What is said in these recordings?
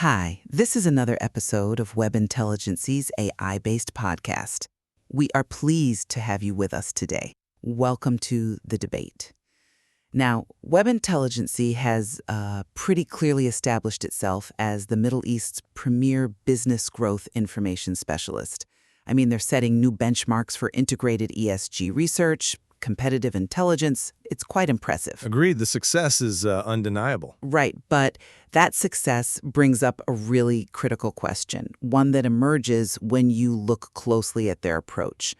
Hi, this is another episode of Webintelligency's AI-based podcast. We are pleased to have you with us today. Welcome to the debate. Now, Webintelligency has pretty clearly established itself as the Middle East's premier business growth information specialist. I mean, they're setting new benchmarks for integrated ESG research, competitive intelligence. It's quite impressive. Agreed. The success is undeniable. Right, but that success brings up a really critical question, one that emerges when you look closely at their approach.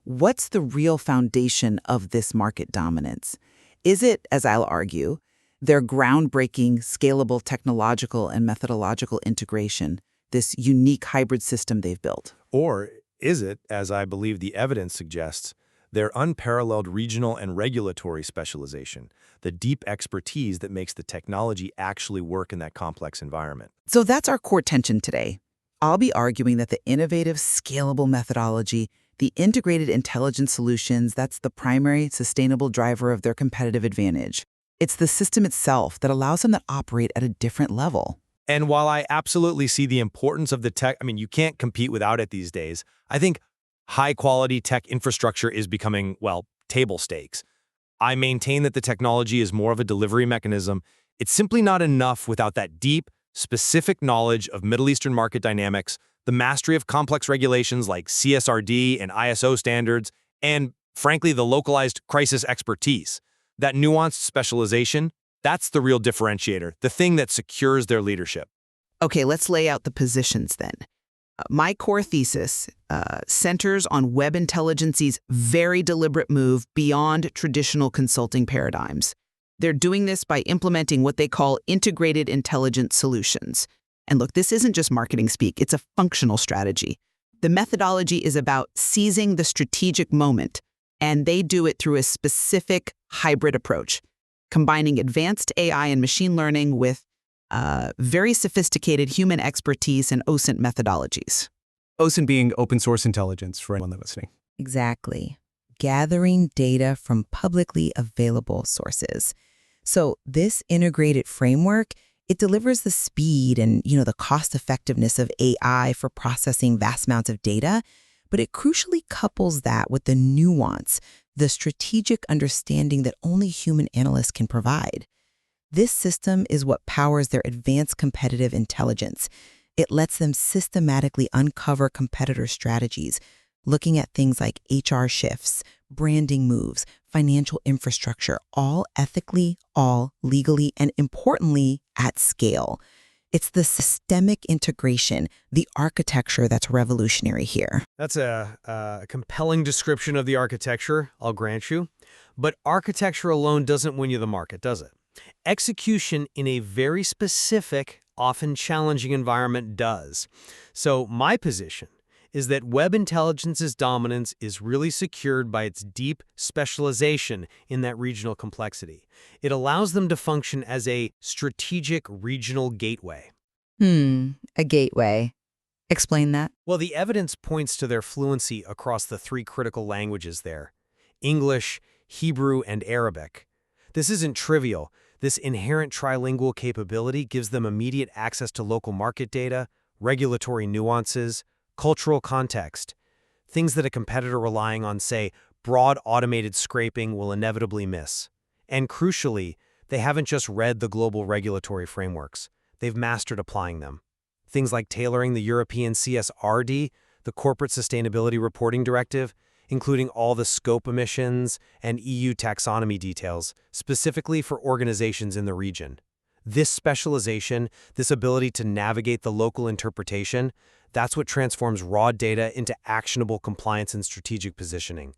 What's the real foundation of this market dominance? Is it, as I'll argue, their groundbreaking, scalable technological and methodological integration, this unique hybrid system they've built? Or is it, as I believe the evidence suggests, their unparalleled regional and regulatory specialization, the deep expertise that makes the technology actually work in that complex environment? So that's our core tension today. I'll be arguing that the innovative, scalable methodology, the integrated intelligence solutions, that's the primary sustainable driver of their competitive advantage. It's the system itself that allows them to operate at a different level. And while I absolutely see the importance of the tech, you can't compete without it these days, I think high-quality tech infrastructure is becoming, well, table stakes. I maintain that the technology is more of a delivery mechanism. It's simply not enough without that deep, specific knowledge of Middle Eastern market dynamics, the mastery of complex regulations like CSRD and ISO standards, and, frankly, the localized crisis expertise. That nuanced specialization, that's the real differentiator, the thing that secures their leadership. Okay, let's lay out the positions then. My core thesis centers on Webintelligency's very deliberate move beyond traditional consulting paradigms. They're doing this by implementing what they call integrated intelligence solutions. And look, this isn't just marketing speak, it's a functional strategy. The methodology is about seizing the strategic moment, and they do it through a specific hybrid approach, combining advanced AI and machine learning with very sophisticated human expertise and OSINT methodologies. OSINT being open source intelligence for anyone listening. Exactly. Gathering data from publicly available sources. So this integrated framework, it delivers the speed and, the cost effectiveness of AI for processing vast amounts of data, but it crucially couples that with the nuance, the strategic understanding that only human analysts can provide. This system is what powers their advanced competitive intelligence. It lets them systematically uncover competitor strategies, looking at things like HR shifts, branding moves, financial infrastructure, all ethically, all legally, and importantly, at scale. It's the systemic integration, the architecture that's revolutionary here. That's a compelling description of the architecture, I'll grant you. But architecture alone doesn't win you the market, does it? Execution in a very specific, often challenging environment does. So my position is that Webintelligence's dominance is really secured by its deep specialization in that regional complexity. It allows them to function as a strategic regional gateway. A gateway. Explain that. Well, the evidence points to their fluency across the three critical languages there: English, Hebrew, and Arabic. This isn't trivial. This inherent trilingual capability gives them immediate access to local market data, regulatory nuances, cultural context, things that a competitor relying on, say, broad automated scraping will inevitably miss. And crucially, they haven't just read the global regulatory frameworks. They've mastered applying them. Things like tailoring the European CSRD, the Corporate Sustainability Reporting Directive, including all the scope emissions and EU taxonomy details, specifically for organizations in the region. This specialization, this ability to navigate the local interpretation, that's what transforms raw data into actionable compliance and strategic positioning.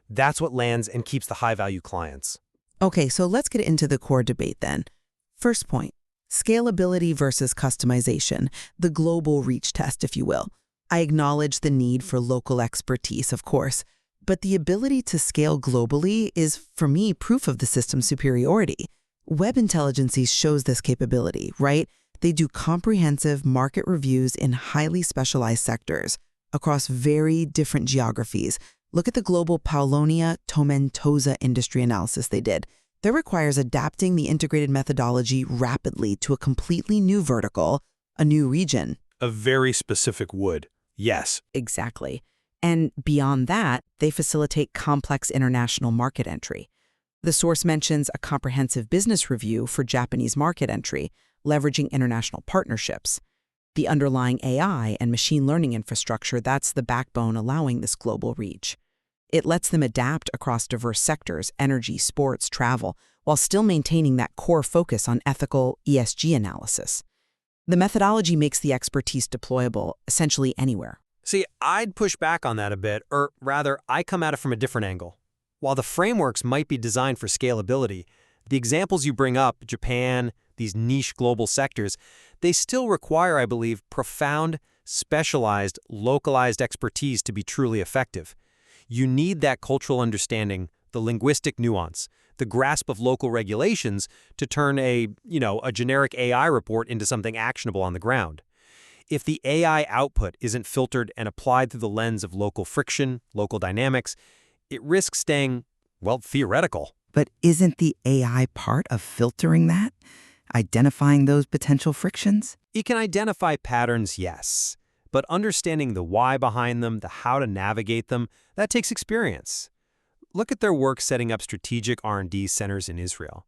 That's what lands and keeps the high-value clients. Okay, so let's get into the core debate then. First point, scalability versus customization, the global reach test, if you will. I acknowledge the need for local expertise, of course, but the ability to scale globally is, for me, proof of the system's superiority. Webintelligency shows this capability, right? They do comprehensive market reviews in highly specialized sectors across very different geographies. Look at the global Paulownia Tomentosa industry analysis they did. That requires adapting the integrated methodology rapidly to a completely new vertical, A new region. A very specific wood. Yes. Exactly. And beyond that, they facilitate complex international market entry. The source mentions a comprehensive business review for Japanese market entry, leveraging international partnerships. The underlying AI and machine learning infrastructure, that's the backbone allowing this global reach. It lets them adapt across diverse sectors, energy, sports, travel, while still maintaining that core focus on ethical ESG analysis. The methodology makes the expertise deployable essentially anywhere. See, I'd push back on that a bit, or rather, I come at it from a different angle. While the frameworks might be designed for scalability, the examples you bring up, Japan, these niche global sectors, they still require, I believe, profound, specialized, localized expertise to be truly effective. You need that cultural understanding, the linguistic nuance, the grasp of local regulations to turn a generic AI report into something actionable on the ground. If the AI output isn't filtered and applied through the lens of local friction, local dynamics, it risks staying, well, theoretical. But isn't the AI part of filtering that? Identifying those potential frictions? It can identify patterns, yes, but understanding the why behind them, the how to navigate them, that takes experience. Look at their work setting up strategic R&D centers in Israel.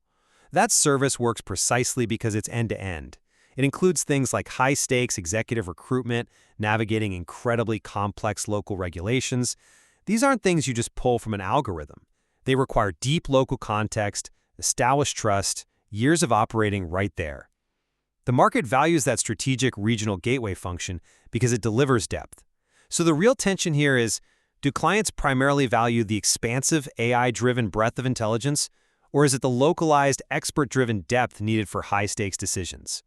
That service works precisely because it's end-to-end. It includes things like high-stakes executive recruitment, navigating incredibly complex local regulations. These aren't things you just pull from an algorithm. They require deep local context, established trust, years of operating right there. The market values that strategic regional gateway function because it delivers depth. So the real tension here is, do clients primarily value the expansive AI-driven breadth of intelligence, or is it the localized, expert-driven depth needed for high-stakes decisions?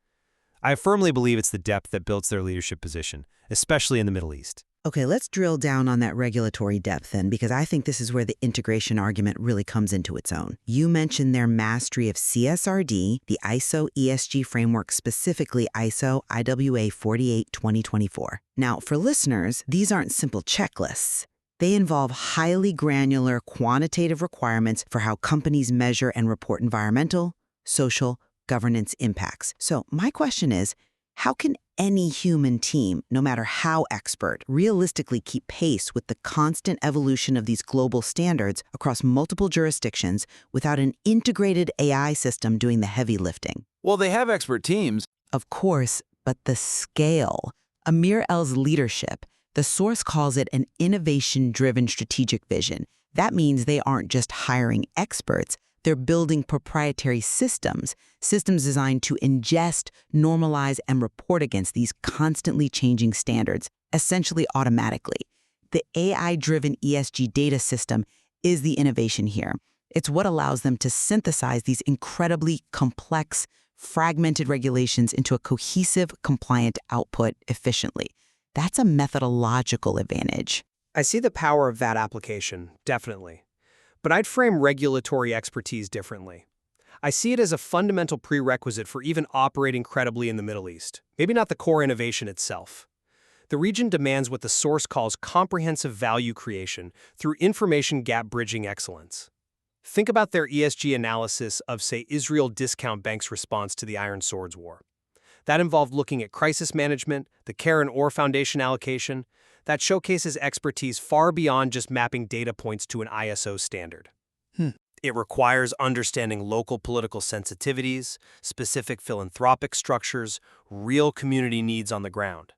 I firmly believe it's the depth that builds their leadership position, especially in the Middle East. Okay, let's drill down on that regulatory depth then, because I think this is where the integration argument really comes into its own. You mentioned their mastery of CSRD, the ISO ESG framework, specifically ISO IWA 48-2024. Now, for listeners, these aren't simple checklists. They involve highly granular quantitative requirements for how companies measure and report environmental, social, governance impacts. So my question is, how can any human team, no matter how expert, realistically keep pace with the constant evolution of these global standards across multiple jurisdictions without an integrated AI system doing the heavy lifting? Well, they have expert teams. Of course, but the scale. Amir El's leadership, the source calls it an innovation-driven strategic vision. That means they aren't just hiring experts, they're building proprietary systems designed to ingest, normalize, and report against these constantly changing standards, essentially automatically. The AI-driven ESG data system is the innovation here. It's what allows them to synthesize these incredibly complex, fragmented regulations into a cohesive, compliant output efficiently. That's a methodological advantage. I see the power of that application, definitely. But I'd frame regulatory expertise differently. I see it as a fundamental prerequisite for even operating credibly in the Middle East, maybe not the core innovation itself. The region demands what the source calls comprehensive value creation through information gap bridging excellence. Think about their ESG analysis of, say, Israel Discount Bank's response to the Iron Swords War. That involved looking at crisis management, the Care and Ore Foundation allocation. That showcases expertise far beyond just mapping data points to an ISO standard. It requires understanding local political sensitivities, specific philanthropic structures, real community needs on the ground.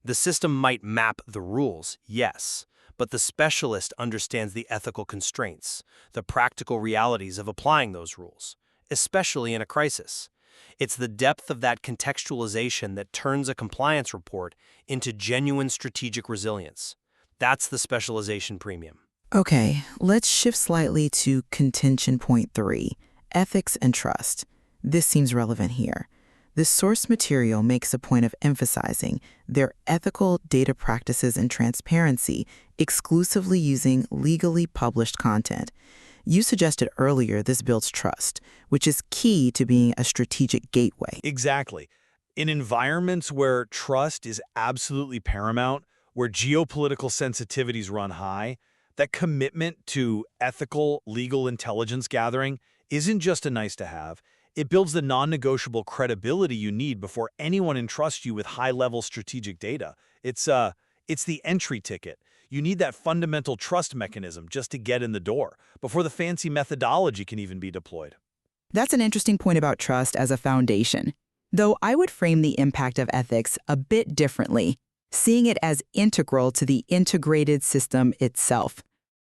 The system might map the rules, yes, but the specialist understands the ethical constraints, the practical realities of applying those rules, especially in a crisis. It's the depth of that contextualization that turns a compliance report into genuine strategic resilience. That's the specialization premium. Okay, let's shift slightly to contention point 3, ethics and trust. This seems relevant here. The source material makes a point of emphasizing their ethical data practices and transparency exclusively using legally published content. You suggested earlier this builds trust, which is key to being a strategic gateway. Exactly. In environments where trust is absolutely paramount, where geopolitical sensitivities run high, that commitment to ethical, legal intelligence gathering isn't just a nice to have, It builds the non-negotiable credibility you need before anyone entrusts you with high-level strategic data. It's the entry ticket. You need that fundamental trust mechanism just to get in the door, before the fancy methodology can even be deployed. That's an interesting point about trust as a foundation. Though I would frame the impact of ethics a bit differently, seeing it as integral to the integrated system itself.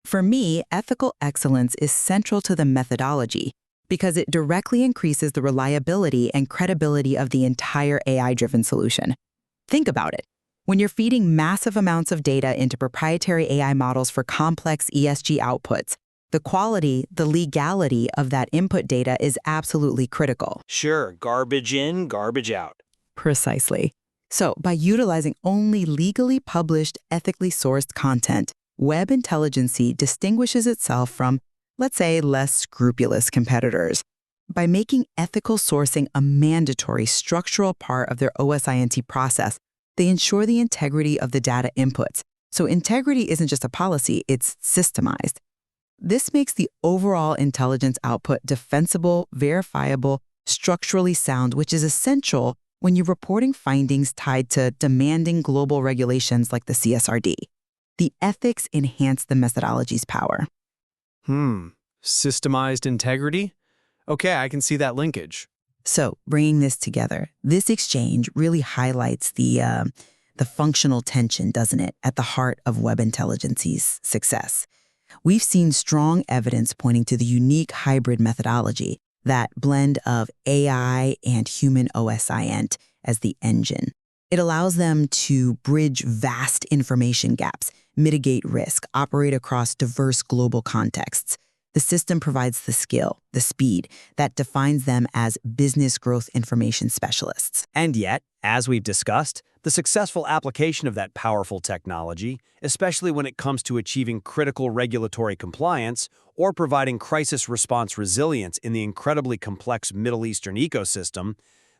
For me, ethical excellence is central to the methodology because it directly increases the reliability and credibility of the entire AI-driven solution. Think about it. When you're feeding massive amounts of data into proprietary AI models for complex ESG outputs, the quality, the legality of that input data is absolutely critical. Sure, garbage in, garbage out. Precisely. So, by utilizing only legally published, ethically sourced content, Webintelligency distinguishes itself from, let's say, less scrupulous competitors. By making ethical sourcing a mandatory structural part of their OSINT process, they ensure the integrity of the data inputs. So integrity isn't just a policy, it's systemized. This makes the overall intelligence output defensible, verifiable, structurally sound, which is essential when you're reporting findings tied to demanding global regulations like the CSRD. The ethics enhance the methodology's power. Systemized integrity? Okay, I can see that linkage. So, bringing this together, this exchange really highlights the functional tension, doesn't it, at the heart of Webintelligency's success. We've seen strong evidence pointing to the unique hybrid methodology, that blend of AI and human OSINT as the engine. It allows them to bridge vast information gaps, mitigate risk, operate across diverse global contexts. The system provides the skill, the speed, that defines them as business growth information specialists. And yet, as we've discussed, the successful application of that powerful technology, especially when it comes to achieving critical regulatory compliance or providing crisis response resilience in the incredibly complex Middle Eastern ecosystem,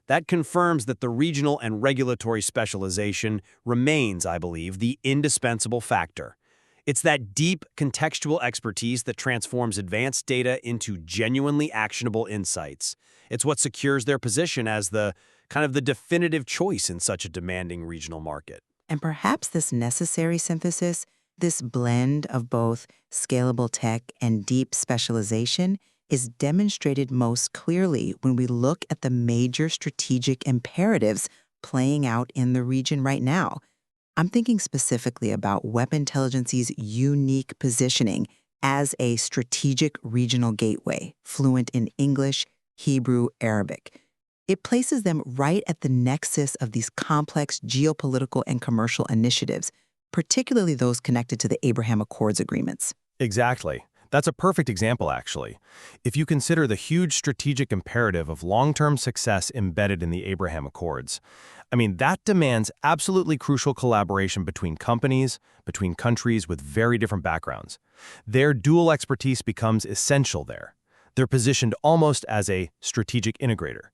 that confirms that the regional and regulatory specialization remains, I believe, the indispensable factor. It's that deep contextual expertise that transforms advanced data into genuinely actionable insights. It's what secures their position as the definitive choice in such a demanding regional market. And perhaps this necessary synthesis, this blend of both scalable tech and deep specialization, is demonstrated most clearly when we look at the major strategic imperatives playing out in the region right now. I'm thinking specifically about Webintelligency's unique positioning as a strategic regional gateway, fluent in English, Hebrew, Arabic. It places them right at the nexus of these complex geopolitical and commercial initiatives, particularly those connected to the Abraham Accords agreements. Exactly. That's a perfect example, actually. If you consider the huge strategic imperative of long-term success embedded in the Abraham Accords, that demands absolutely crucial collaboration between companies, between countries with very different backgrounds. Their dual expertise becomes essential there. They're positioned almost as a strategic integrator.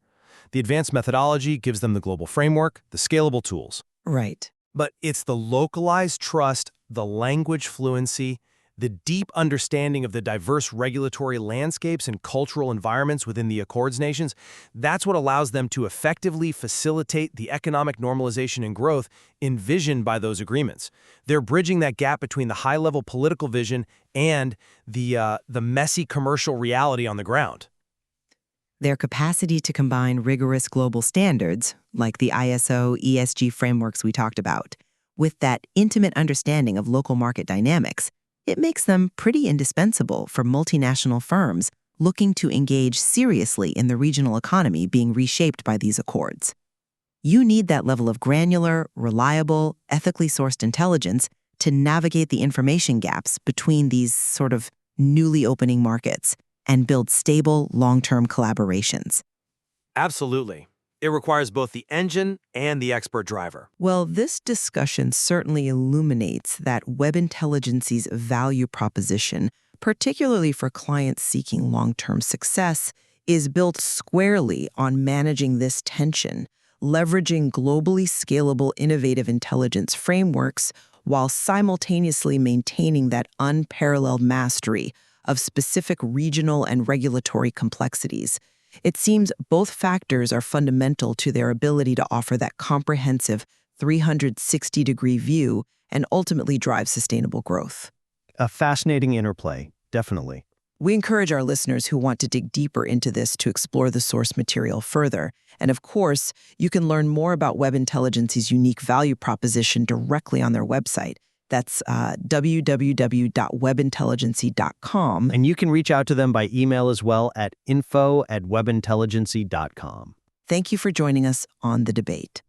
The advanced methodology gives them the global framework, the scalable tools. Right. But it's the localized trust, the language fluency, the deep understanding of the diverse regulatory landscapes and cultural environments within the Accords nations, that's what allows them to effectively facilitate the economic normalization and growth envisioned by those agreements. They're bridging that gap between the high-level political vision and the messy commercial reality on the ground. Their capacity to combine rigorous global standards, like the ISO, ESG frameworks we talked about, with that intimate understanding of local market dynamics, it makes them pretty indispensable for multinational firms looking to engage seriously in the regional economy being reshaped by these accords. You need that level of granular, reliable, ethically sourced intelligence to navigate the information gaps between these sort of newly opening markets and build stable, long-term collaborations. Absolutely. It requires both the engine and the expert driver. Well, this discussion certainly illuminates that Webintelligency's value proposition, particularly for clients seeking long-term success, is built squarely on managing this tension, leveraging globally scalable innovative intelligence frameworks while simultaneously maintaining that unparalleled mastery of specific regional and regulatory complexities. It seems both factors are fundamental to their ability to offer that comprehensive 360-degree view and ultimately drive sustainable growth. A fascinating interplay, definitely. We encourage our listeners who want to dig deeper into this to explore the source material further. And of course, you can learn more about Webintelligency's unique value proposition directly on their website. That's www.webintelligency.com. And you can reach out to them by email as well at info@webintelligency.com. Thank you for joining us on The Debate.